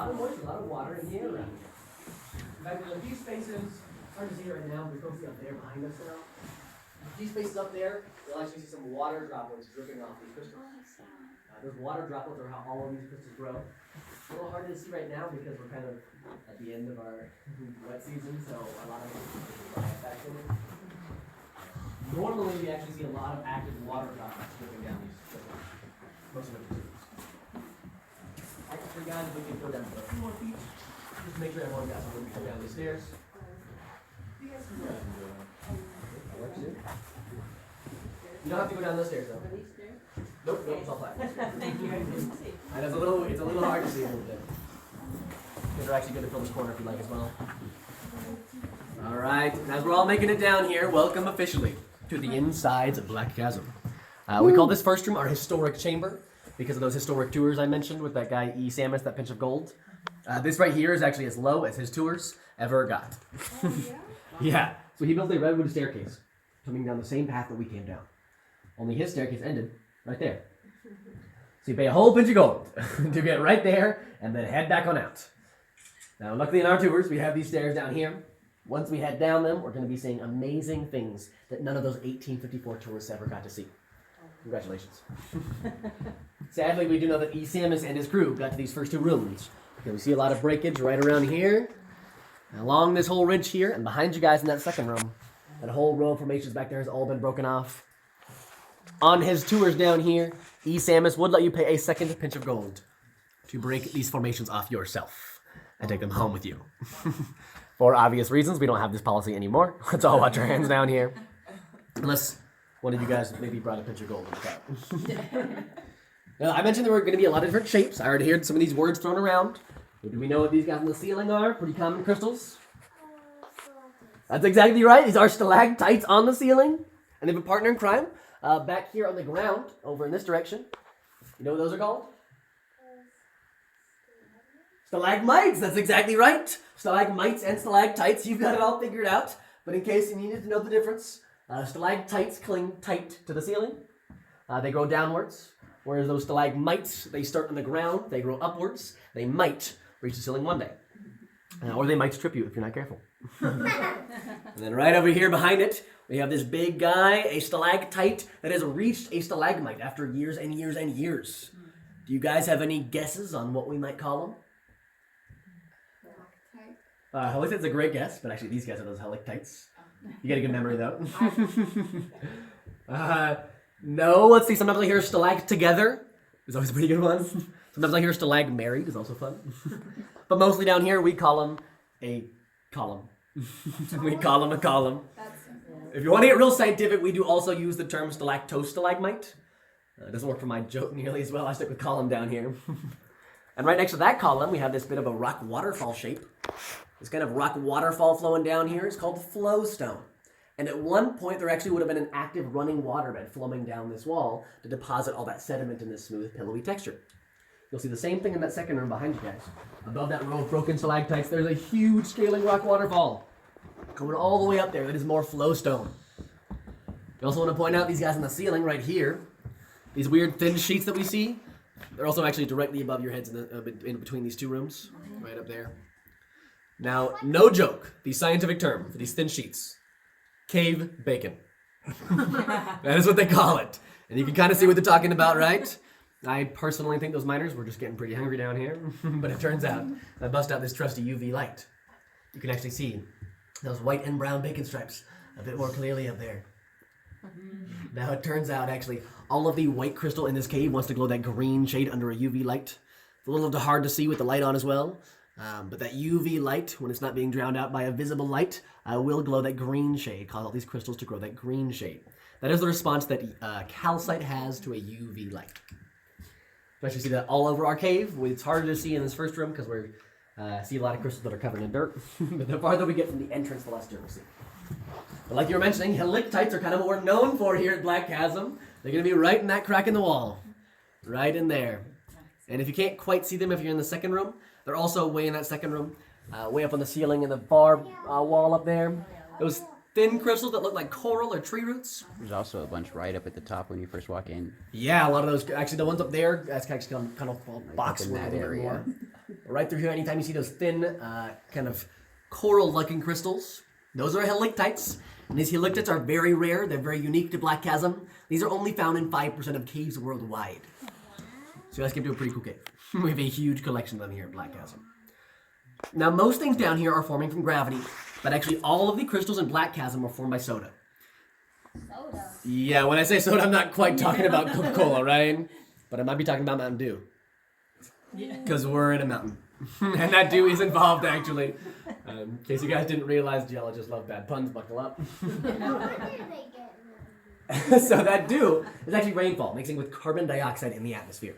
lot of moisture, a lot of water in the air around here. In fact, there's a few spaces, hard to see right now, but you can see up there behind us now. A few spaces up there, you'll actually see some water droplets dripping off these crystals. Those water droplets are how all of these crystals grow. It's a little hard to see right now because we're kind of at the end of our wet season, so a lot of back in it. Normally, we actually see a lot of active water droplets dripping down these crystals. Most of it is. Actually, guys, we can go down a few more feet. Just make sure everyone got somewhere to go down the stairs. You don't have to go down those stairs, though. Nope, it's all flat. Thank you. And it's a little hard to see a little bit. These are actually good to fill this corner if you like as well. All right, as we're all making it down here, welcome officially to the insides of Black Chasm. We call this first room our historic chamber because of those historic tours I mentioned with that guy E. Samus, that pinch of gold. This right here is actually as low as his tours ever got. Yeah, so he built a redwood staircase coming down the same path that we came down. Only his staircase ended right there. So you pay a whole pinch of gold to get right there and then head back on out. Now, luckily in our tours, we have these stairs down here. Once we head down them, we're going to be seeing amazing things that none of those 1854 tourists ever got to see. Congratulations. Sadly, we do know that E. Samus and his crew got to these first two rooms. Okay, we see a lot of breakage right around here, along this whole ridge here, and behind you guys in that second room. That whole row of formations back there has all been broken off. On his tours down here, E. Samus would let you pay a second pinch of gold to break these formations off yourself and take them home with you. For obvious reasons, we don't have this policy anymore. Let's all watch our hands down here. Unless one of you guys maybe brought a pinch of gold in the car. Now, I mentioned there were going to be a lot of different shapes. I already heard some of these words thrown around. Do we know what these guys on the ceiling are? Pretty common crystals. That's exactly right. These are stalactites on the ceiling. And they have a partner in crime. Back here on the ground, over in this direction. You know what those are called? Stalagmites. That's exactly right. Stalagmites and stalactites. You've got it all figured out. But in case you needed to know the difference, stalactites cling tight to the ceiling. They grow downwards. Whereas those stalagmites, they start on the ground. They grow upwards. They might reach the ceiling one day. Or they might trip you if you're not careful. And then right over here behind it, we have this big guy, a stalactite that has reached a stalagmite after years and years and years. Do you guys have any guesses on what we might call them? Helictites is a great guess, but actually these guys are those helictites. You get a good memory though. No, let's see. Sometimes I hear stalag together. It's always a pretty good one. Sometimes I hear stalag married. Is also fun. But mostly down here we call them a column. We call them a column. If you want to get real scientific, we do also use the term stalactostalagmite. It doesn't work for my joke nearly as well. I stick with column down here. And right next to that column, we have this bit of a rock waterfall shape. This kind of rock waterfall flowing down here is called flowstone. And at one point, there actually would have been an active running waterbed flowing down this wall to deposit all that sediment in this smooth, pillowy texture. You'll see the same thing in that second room behind you guys. Above that row of broken stalactites, there's a huge scaling rock waterfall going all the way up there. That is more flowstone. You also want to point out these guys on the ceiling right here. These weird thin sheets that we see, they're also actually directly above your heads in between these two rooms, right up there. Now, no joke, the scientific term for these thin sheets, cave bacon. That is what they call it. And you can kind of see what they're talking about, right? I personally think those miners were just getting pretty hungry down here, but it turns out I bust out this trusty UV light. You can actually see those white and brown bacon stripes a bit more clearly up there. Now it turns out actually all of the white crystal in this cave wants to glow that green shade under a UV light. It's a little hard to see with the light on as well, but that UV light, when it's not being drowned out by a visible light, will glow that green shade, cause all these crystals to grow that green shade. That is the response that calcite has to a UV light. You actually see that all over our cave. It's harder to see in this first room because we see a lot of crystals that are covered in dirt. But the farther we get from the entrance, the less dirt we see. But like you were mentioning, helictites are kind of what we're known for here at Black Chasm. They're going to be right in that crack in the wall. Right in there. And if you can't quite see them if you're in the second room, they're also way in that second room, way up on the ceiling in the far wall up there. Those thin crystals that look like coral or tree roots. There's also a bunch right up at the top when you first walk in. Yeah, a lot of those. Actually, the ones up there, that's actually kind of boxed in that area. Right through here, anytime you see those thin, kind of coral-looking crystals, those are helictites. And these helictites are very rare. They're very unique to Black Chasm. These are only found in 5% of caves worldwide. So you guys came to a pretty cool cave. We have a huge collection of them here at Black Chasm. Now, most things down here are forming from gravity, but actually all of the crystals in Black Chasm are formed by soda. Soda? Yeah, when I say soda, I'm not quite talking about Coca-Cola, right? But I might be talking about Mountain Dew. Because we're in a mountain. And that dew is involved, actually. In case you guys didn't realize, geologists love bad puns, buckle up. So that dew is actually rainfall, mixing with carbon dioxide in the atmosphere.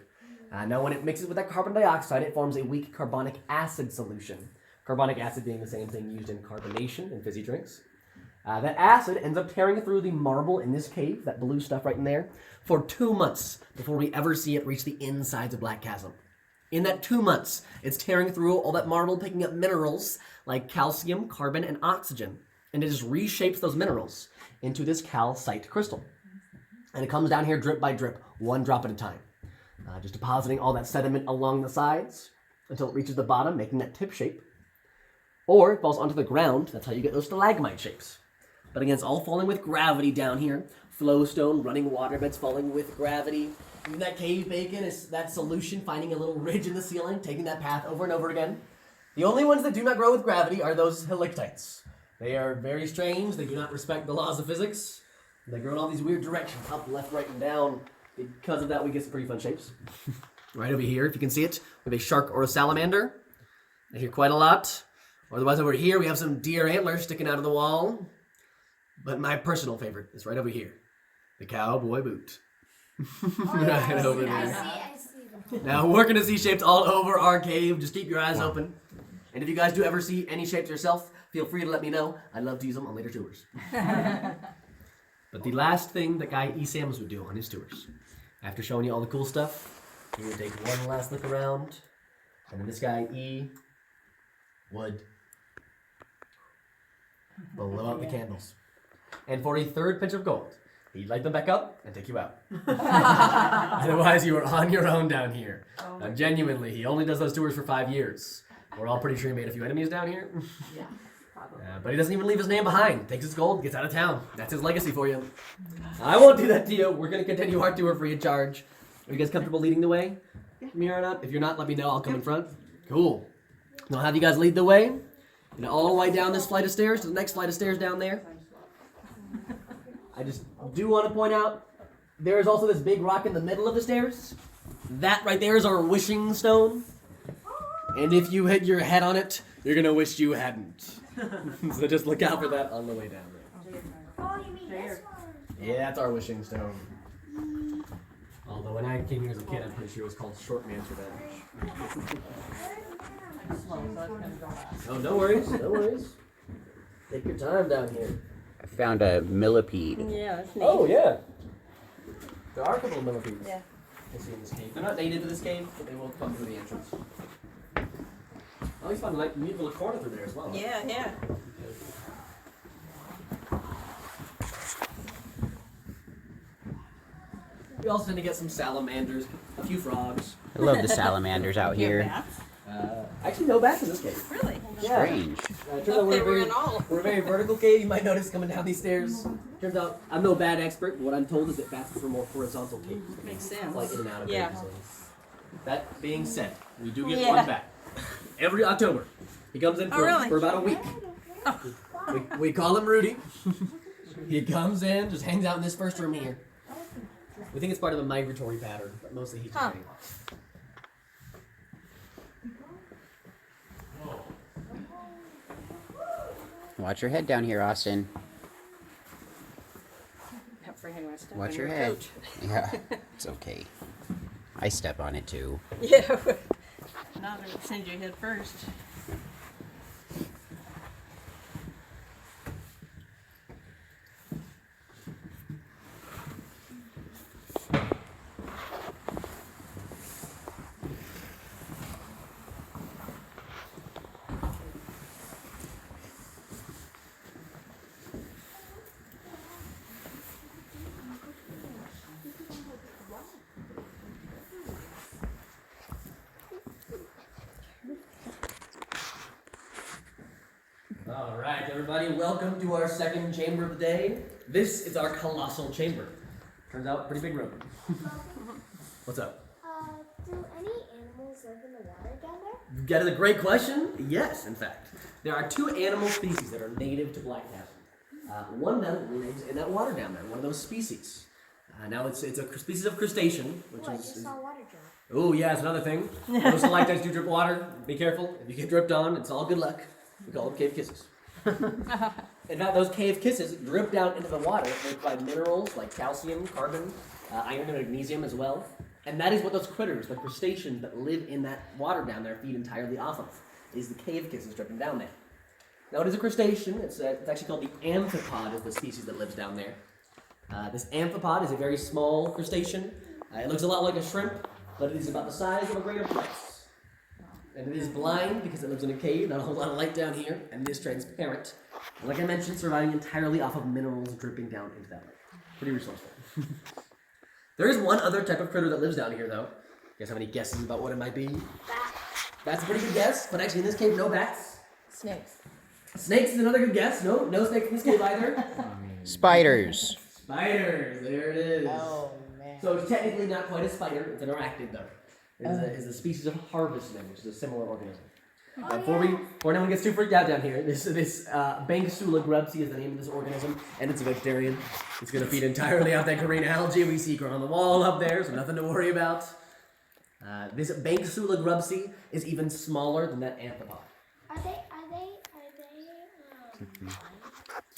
Now, when it mixes with that carbon dioxide, it forms a weak carbonic acid solution. Carbonic acid being the same thing used in carbonation in fizzy drinks. That acid ends up tearing through the marble in this cave, that blue stuff right in there, for 2 months before we ever see it reach the insides of Black Chasm. In that 2 months, it's tearing through all that marble, picking up minerals like calcium, carbon, and oxygen, and it just reshapes those minerals into this calcite crystal. And it comes down here drip by drip, 1 drop at a time, just depositing all that sediment along the sides until it reaches the bottom, making that tip shape. Or it falls onto the ground. That's how you get those stalagmite shapes. But again, it's all falling with gravity down here. Flowstone, running water beds falling with gravity. Even that cave bacon is that solution finding a little ridge in the ceiling, taking that path over and over again. The only ones that do not grow with gravity are those helictites. They are very strange. They do not respect the laws of physics. They grow in all these weird directions, up, left, right, and down. Because of that, we get some pretty fun shapes. Right over here, if you can see it, we have a shark or a salamander. I hear quite a lot. Otherwise, over here, we have some deer antlers sticking out of the wall. But my personal favorite is right over here. The cowboy boot. Right over there. I see. Now, we're going to see shapes all over our cave. Just keep your eyes open. And if you guys do ever see any shapes yourself, feel free to let me know. I'd love to use them on later tours. But the last thing that guy E. Sams would do on his tours, after showing you all the cool stuff, he would take one last look around, and then this guy E would blow out the candles. And for a third pinch of gold, he'd light them back up and take you out. Otherwise, you are on your own down here. Now, genuinely, he only does those tours for 5 years. We're all pretty sure he made a few enemies down here. Yeah, probably. But he doesn't even leave his name behind. Takes his gold, gets out of town. That's his legacy for you. I won't do that to you. We're going to continue our tour free of charge. Are you guys comfortable leading the way? From here on out? If you're not, let me know. I'll come in front. Cool. And I'll have you guys lead the way. And all the way down this flight of stairs to the next flight of stairs down there. I just do want to point out, there is also this big rock in the middle of the stairs. That right there is our wishing stone. And if you hit your head on it, you're going to wish you hadn't. So just look out for that on the way down there. Oh, you mean this one? Yeah, that's our wishing stone. Although when I came here as a kid, I'm pretty sure it was called Short Man's Revenge. Oh, no worries, no worries. Take your time down here. I found a millipede. Yeah, that's neat. Oh, yeah. There are a couple of millipedes. Yeah. I see in this cave. They're not native to this cave, but they will come through the entrance. Oh, he's found a neat little corner through there as well. Huh? Yeah, yeah. We also tend to get some salamanders, a few frogs. I love the salamanders out You have here. bats? Actually, no bats in this cave. Really? Yeah. Strange. Turns Thought out they were in all. we're a very vertical cave. You might notice coming down these stairs. Turns out I'm no bat expert, but what I'm told is that bats prefer more horizontal caves. Makes sense. Like in and out of Yeah. caves. That being said, we do get Yeah. one bat every October. He comes in Oh, really? for about a week. We call him Rudy. He comes in, just hangs out in this first room here. We think it's part of a migratory pattern, but mostly he's just Huh. getting lost. Watch your head down here, Austin. Afraid I'm gonna step Watch on your head. coat. Yeah, it's okay. I step on it too. Yeah. Not gonna send you head first. Alright, everybody, welcome to our second chamber of the day. This is our colossal chamber. Turns out, pretty big room. What's up? Do any animals live in the water down there? That is a great question. Yes, in fact. There are two animal species that are native to Black Chasm. One of them lives in that water down there, one of those species. Now, it's a species of crustacean, which I is... just saw water drop. Oh, yeah, it's another thing. Those stalactites do drip water. Be careful. If you get dripped on, it's all good luck. We call them cave kisses. In fact, those cave kisses drip down into the water. They provide minerals like calcium, carbon, iron, and magnesium as well. And that is what those critters, the crustaceans that live in that water down there, feed entirely off of, is the cave kisses dripping down there. Now, it is a crustacean. It's actually called the amphipod is the species that lives down there. This amphipod is a very small crustacean. It looks a lot like a shrimp, but it is about the size of a grain of rice. And it is blind because it lives in a cave, not a whole lot of light down here, and it is transparent. And like I mentioned, surviving entirely off of minerals dripping down into that lake. Pretty resourceful. There is one other type of critter that lives down here, though. You guys have any guesses about what it might be? Bats. That's a pretty good guess, but actually in this cave, no bats. Snakes. Snakes is another good guess. No snakes in this cave either. Spiders. Spiders, there it is. Oh, man. So it's technically not quite a spider, it's an arachnid though. It's a species of harvestman, which is a similar organism. Before anyone gets too freaked out down here, this Banksula grubsy is the name of this organism, and it's a vegetarian. It's going to feed entirely off that green algae we see growing on the wall up there, so nothing to worry about. This Banksula grubsy is even smaller than that amphipod. Are they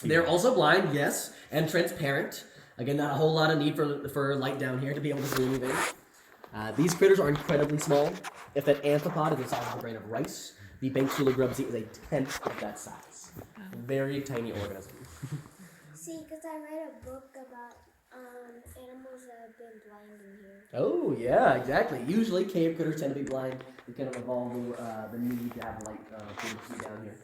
They're also blind, yes, and transparent. Again, not a whole lot of need for light down here to be able to see anything. These critters are incredibly small. If that amphipod is the size of a grain of rice, the Banksula grubsy is a tenth of that size. Very tiny organism. See, because I read a book about animals that have been blind in here. Oh, yeah, exactly. Usually, cave critters tend to be blind. We kind of evolve the need to have light for them to see down here.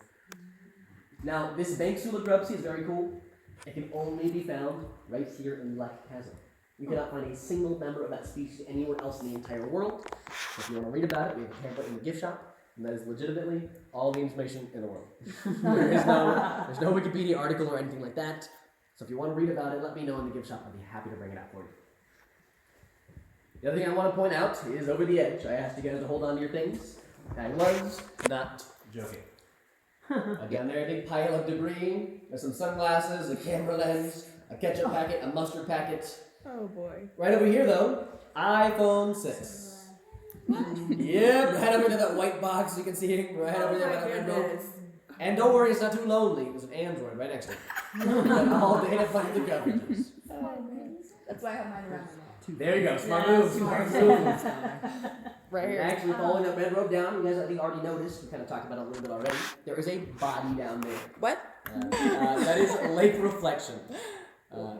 Now, this Banksula grubsy is very cool. It can only be found right here in Black Chasm. You cannot find a single member of that species anywhere else in the entire world. So if you want to read about it, we have a pamphlet in the gift shop, and that is legitimately all the information in the world. There's no Wikipedia article or anything like that. So if you want to read about it, let me know in the gift shop. I'd be happy to bring it out for you. The other thing I want to point out is over the edge. I asked you guys to hold on to your things. I was not joking. Down there, a big pile of debris. There's some sunglasses, a camera lens, a ketchup packet, a mustard packet. Oh, boy. Right over here, though, iPhone 6. Yep, right over there, that white box you can see it right over there by that red rope. And don't worry, it's not too lonely. There's an Android right next to it. All data from the coverages. That's why I have mine around. There you go, smart move, smart move. Right here. Actually, following that red rope down, you guys I think already noticed, we kind of talked about it a little bit already, there is a body down there. What? That is lake reflection.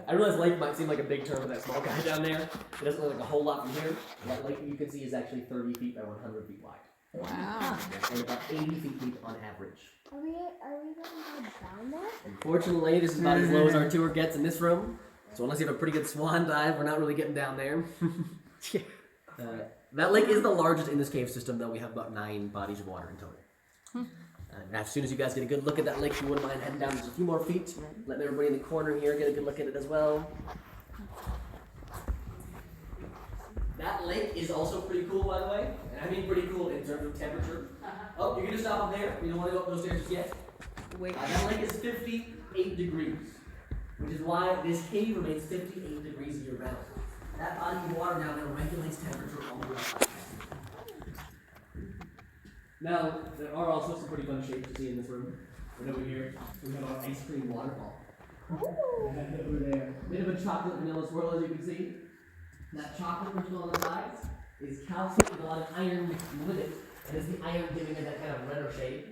I realize lake might seem like a big term for that small guy down there. It doesn't look like a whole lot from here. That lake you can see is actually 30 feet by 100 feet wide. Wow. And about 80 feet deep on average. Are we going to go down there? Unfortunately, this is about as low as our tour gets in this room. So unless you have a pretty good swan dive, we're not really getting down there. That lake is the largest in this cave system, though. We have about 9 bodies of water in total. And as soon as you guys get a good look at that lake, if you wouldn't mind heading down just a few more feet, letting everybody in the corner here get a good look at it as well. That lake is also pretty cool, by the way. And I mean pretty cool in terms of temperature. Oh, you can just stop up there. You don't want to go up those stairs just yet. Wait. That lake is 58 degrees, which is why this cave remains 58 degrees year round. That body of water down there regulates temperature all the way up. Now, there are also some pretty fun shapes to see in this room. Right over here, we have our ice cream waterfall. Over there. Bit of a chocolate vanilla swirl, as you can see. That chocolate crystal on the sides is calcium with a lot of iron mixed with it, and it's the iron giving it that kind of redder shade.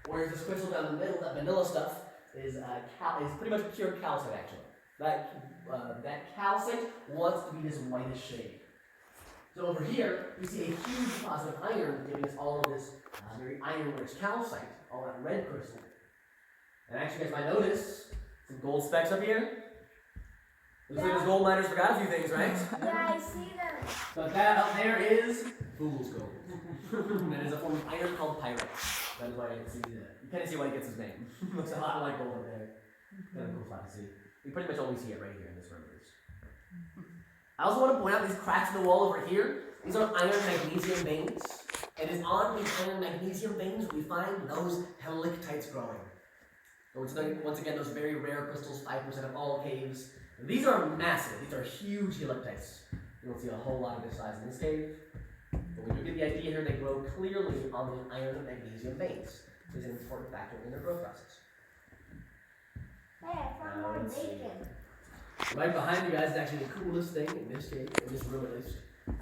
Whereas this crystal down the middle, that vanilla stuff, is pretty much pure calcite, actually. That calcite wants to be this whitish shade. So over here, we see a huge deposit of iron giving us all of this very iron-rich calcite, all that red crystal. And actually, you guys might notice some gold specks up here. Looks like those gold miners forgot a few things, right? Yeah, I see them. But that up there is fool's gold. That is a form of iron called pyrite. That is why it's you kind of see why he gets his name. Looks a lot like gold up there. Kind of cool spot to see. You pretty much only see it right here in this room. I also want to point out these cracks in the wall over here. These are iron magnesium veins. It is on these iron magnesium veins we find those helictites growing. Once again, those very rare crystals, 5% of all caves. And these are massive. These are huge helictites. You don't see a whole lot of this size in this cave. But we do get the idea here they grow clearly on the iron and magnesium veins. This is an important factor in their growth process. Hey, I found more bacon. Right behind you guys is actually the coolest thing in this cave, in this room at least.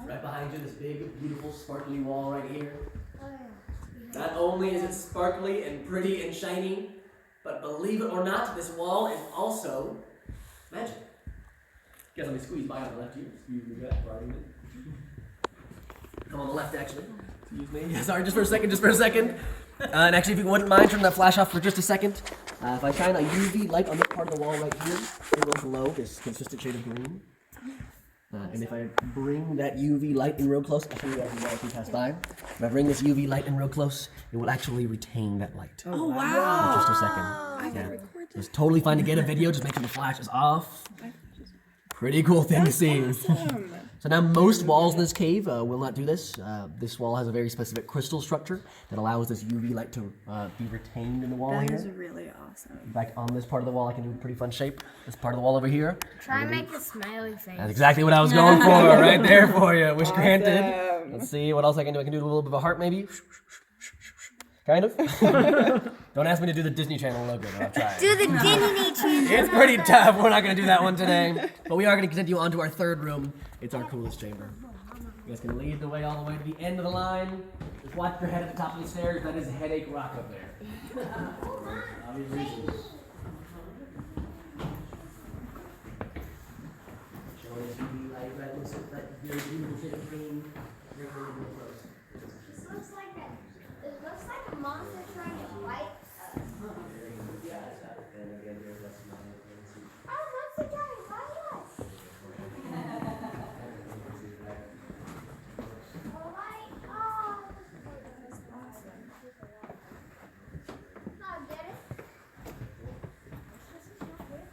Right behind you, this big, beautiful, sparkly wall right here. Oh, yeah. Not only is it sparkly and pretty and shiny, but believe it or not, this wall is also magic. You guys let me squeeze by on the left here. Excuse me, guys, for argument. Come on the left, actually. Excuse me. Sorry, just for a second. And actually, if you wouldn't mind, turn that flash off for just a second. If I shine a UV light on this part of the wall right here, it will glow this consistent shade of green. And if I bring that UV light in real close, I'll show you guys as we pass by. If I bring this UV light in real close, it will actually retain that light. Oh, For wow. just a second. I gotta Yeah. record It's totally fine to get a video, just make sure the flash is off. Pretty cool thing to see. Awesome. So now most walls in this cave will not do this. This wall has a very specific crystal structure that allows this UV light to be retained in the wall That here. is really awesome. In fact, on this part of the wall, I can do a pretty fun shape. This part of the wall over here. Try and make a smiley face. That's exactly what I was going for, right there for you. Wish granted. Awesome. Let's see what else I can do. I can do a little bit of a heart, maybe. Kind of. Don't ask me to do the Disney Channel logo, though. I'll try. Do the Disney Channel. It's pretty tough. We're not going to do that one today. But we are going to continue on to our third room. It's our coolest chamber. You guys can lead the way all the way to the end of the line. Just watch your head at the top of the stairs. That is Headache Rock up there. Obvious reasons. Showing us UV light, right? Looks like that very beautiful shade of green. Very, very, very close. This looks like a monster trying to bite us. Yeah, it's got it. And again, there's less than Oh, monster trying to bite us. Oh, that's awesome. No, get it? This is not good.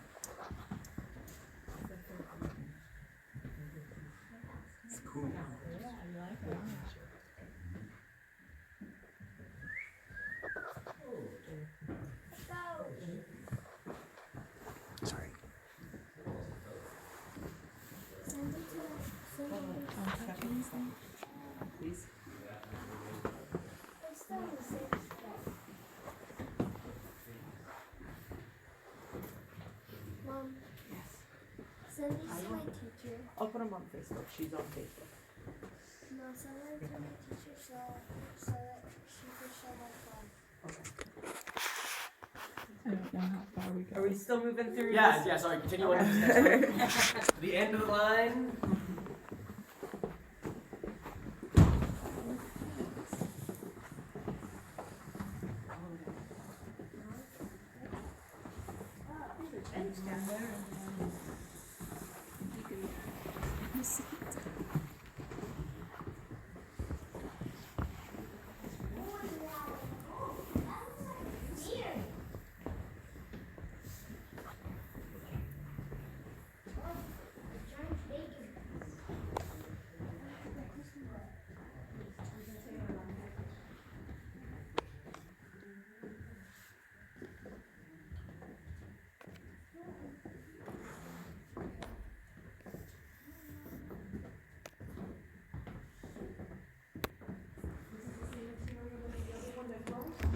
It's cool. Let's go. Sorry. Send it to us. Please. It's still in the same spot. Mom, send these to my teacher. I'll put them on Facebook. She's on Facebook. No, send them to my teacher so that she can show my phone. I don't know how far we go. Are we still moving through Yeah, sorry, continue on to the next room. The end of the line.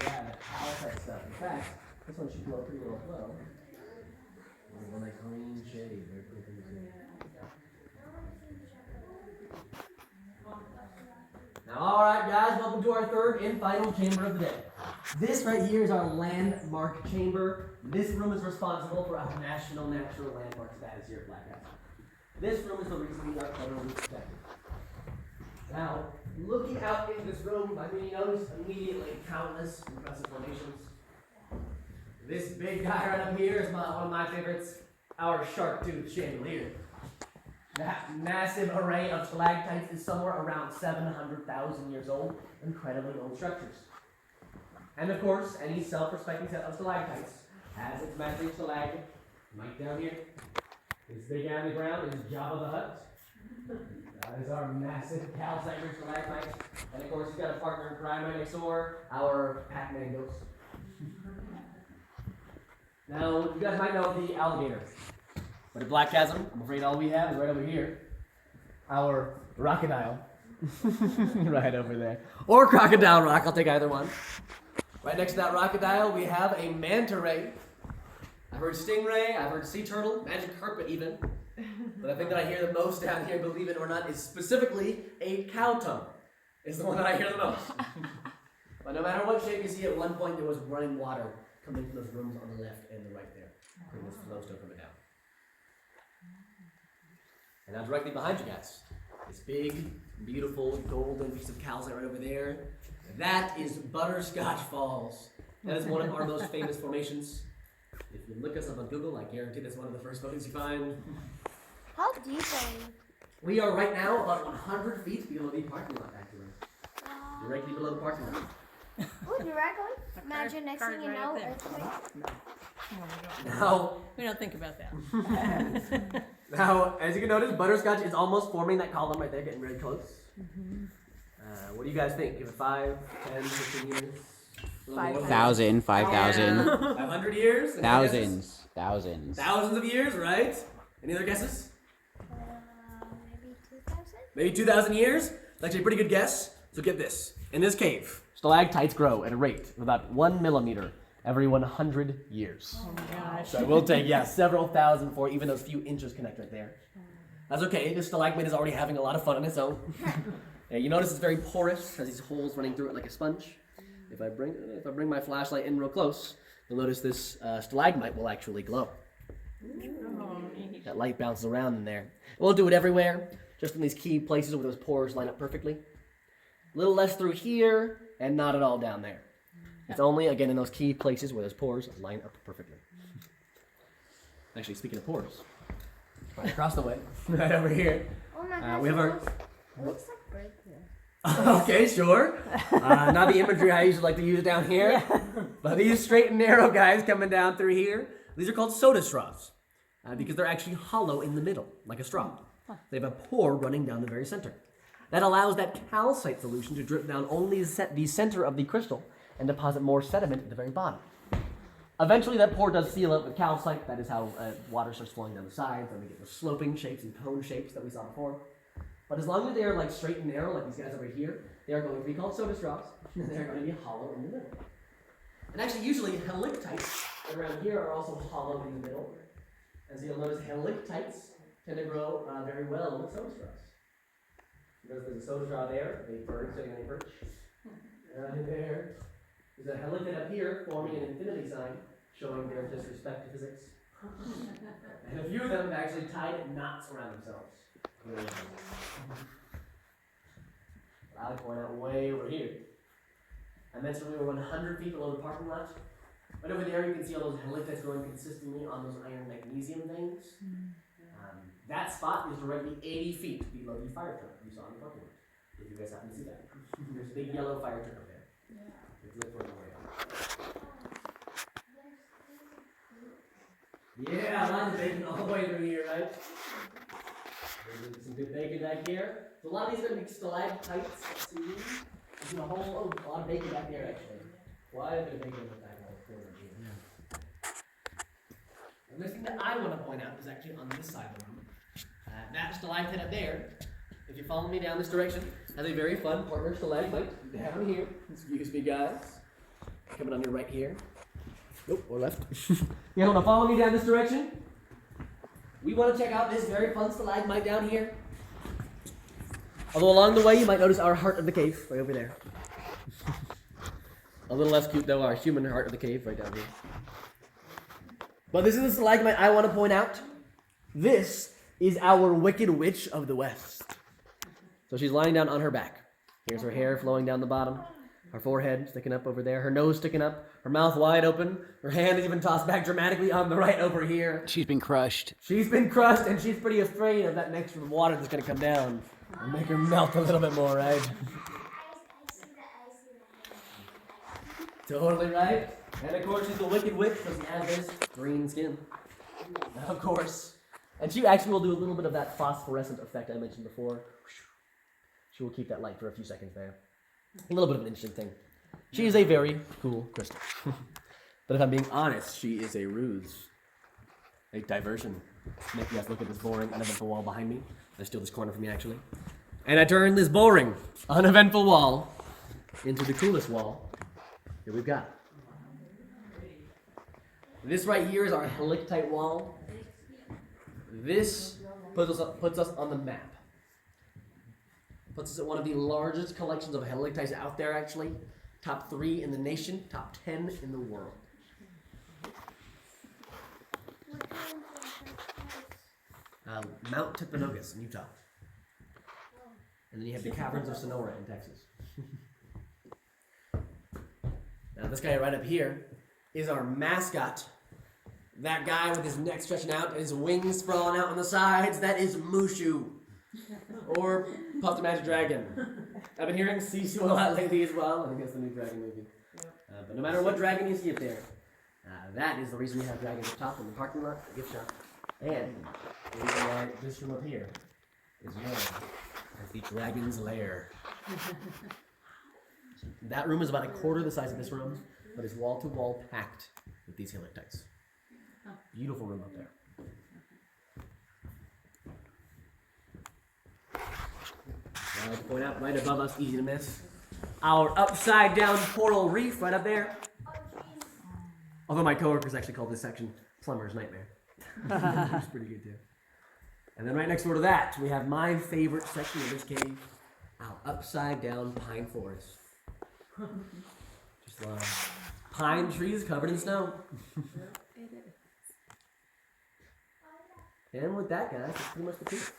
Yeah, all that stuff. In fact, this one should glow pretty well as well. On that green shade. Very cool thing to see. Now, alright guys, welcome to our third and final chamber of the day. This right here is our landmark chamber. This room is responsible for our national natural landmark status here at Black Castle. This room is the reason we are federally protected. Now, looking out into this room, I mean, you notice immediately countless impressive formations. This big guy right up here is one of my favorites, our shark-toothed chandelier. That massive array of stalactites is somewhere around 700,000 years old. Incredibly old structures. And of course, any self-respecting set of stalactites has its matching stalagmite down here. This big guy on the ground is Jabba the Hutt. That is our massive calcite-rich stalagmite. And of course, he's got a partner in crime right next door, our Pac-Man ghost. Now, you guys might know the alligator. But at Black Chasm, I'm afraid all we have is right over here. Our crocodile. Right over there. Or crocodile rock, I'll take either one. Right next to that crocodile, we have a manta ray. I've heard stingray, I've heard sea turtle, magic carpet even. But the thing that I hear the most down here, believe it or not, is specifically a cow tongue. It's the one that I hear the most. But no matter what shape you see, at one point there was running water coming from those rooms on the left and the right there. Bring this flowstone coming down. And now directly behind you guys, this big, beautiful, golden piece of calcite right over there. That is Butterscotch Falls. That is one of our most famous formations. If you look us up on Google, I guarantee that's one of the first photos you find. How deep are you? We are right now about 100 feet below the parking lot, actually. Directly below the parking lot. Ooh, directly? Imagine next thing you know, earthquake. Now, We don't think about that. now, as you can notice, Butterscotch is almost forming that column right there, getting really close. What do you guys think? Give it 5, 10, 15 years? 1,000, 5,000, 500 years? Any thousands. guesses? Thousands of years, right? Any other guesses? Maybe 2,000? Maybe 2,000 years? That's actually a pretty good guess. So get this. In this cave, stalactites grow at a rate of about 1 millimeter every 100 years. Oh my gosh. So it will take, several thousand before even those few inches connect right there. That's okay. This stalagmite is already having a lot of fun on its own. You notice it's very porous, has these holes running through it like a sponge. If I bring my flashlight in real close, you'll notice this stalagmite will actually glow. That light bounces around in there. It won't do it everywhere, just in these key places where those pores line up perfectly. A little less through here, and not at all down there. It's only, again, in those key places where those pores line up perfectly. Actually, speaking of pores, right across the way, right over here, Oh my gosh. we have our... It looks like breakthrough. Okay, sure. Not the imagery I usually like to use down here, but these straight and narrow guys coming down through here, these are called soda straws because they're actually hollow in the middle, like a straw. They have a pore running down the very center. That allows that calcite solution to drip down only the center of the crystal and deposit more sediment at the very bottom. Eventually, that pore does seal up with calcite. That is how water starts flowing down the sides, and we get the sloping shapes and cone shapes that we saw before. But as long as they are like straight and narrow, like these guys over here, they are going to be called soda straws, and they're going to be hollow in the middle. And actually, usually helictites around here are also hollow in the middle. And so you'll notice helictites tend to grow very well with soda straws. Notice there's a soda straw there, a bird sitting on a perch. Right there. There's a helictite up here forming an infinity sign, showing their disrespect to physics. And a few of them have actually tied knots around themselves. I'll point out way over here. I mentioned we were 100 feet below the parking lot. Right over there, you can see all those helictites growing consistently on those iron magnesium veins. That spot is directly 80 feet below the fire truck you saw in the parking lot. If you guys happen to see that. There's a big yellow fire truck up there. Let's look for the way up. Yeah, lots of bacon all the way through here, right? There's some good bacon back here. So a lot of these are going to be stalactites. See, there's a whole a lot of bacon back there actually. Quite a bit of bacon in the back of the corner here. And the thing that I want to point out is actually on this side of the room. That stalactite up there, if you follow me down this direction, has a very fun partner stalagmite down here. Excuse me, guys. Coming on your right here. Nope, or left. You guys want to follow me down this direction? We want to check out this very fun stalagmite down here. Although along the way, you might notice our heart of the cave right over there. A little less cute though, our human heart of the cave right down here. But this is the stalagmite I want to point out. This is our Wicked Witch of the West. So she's lying down on her back. Here's her hair flowing down the bottom. Her forehead sticking up over there, her nose sticking up, her mouth wide open, her hand is even tossed back dramatically on the right over here. She's been crushed. She's been crushed, and she's pretty afraid of that next water that's gonna come down and make her melt a little bit more, right? Totally right. And of course, she's the wicked witch because she has this green skin. Of course. And she actually will do a little bit of that phosphorescent effect I mentioned before. She will keep that light for a few seconds there. A little bit of an interesting thing. She is a very cool crystal. But if I'm being honest, she is a ruse. A diversion. Make you guys look at this boring, uneventful wall behind me. There's still this corner for me, actually. And I turn this boring, uneventful wall into the coolest wall that we've got. This right here is our helictite wall. This puts us on the map. Puts us at one of the largest collections of helictites out there, actually. Top 3 in the nation, top 10 in the world. Mount Timpanogos in Utah. And then you have the Caverns of Sonora in Texas. Now this guy right up here is our mascot. That guy with his neck stretching out and his wings sprawling out on the sides, that is Mushu. Or Puff the Magic Dragon. I've been hearing Sisu a lot lately as well. I think that's the new dragon movie. But no matter what dragon you see up there, that is the reason we have dragons up top in the parking lot, the gift shop. And the reason why this room up here is known as the Dragon's Lair. That room is about a quarter the size of this room, but is wall to wall packed with these helictites. Beautiful room up there. I like to point out right above us, easy to miss, our upside down coral reef right up there. Although my coworkers actually called this section Plumber's Nightmare. It's pretty good too. And then right next door to that, we have my favorite section of this cave, our upside down pine forest. Just love pine trees covered in snow. And with that, guys, that's pretty much the truth.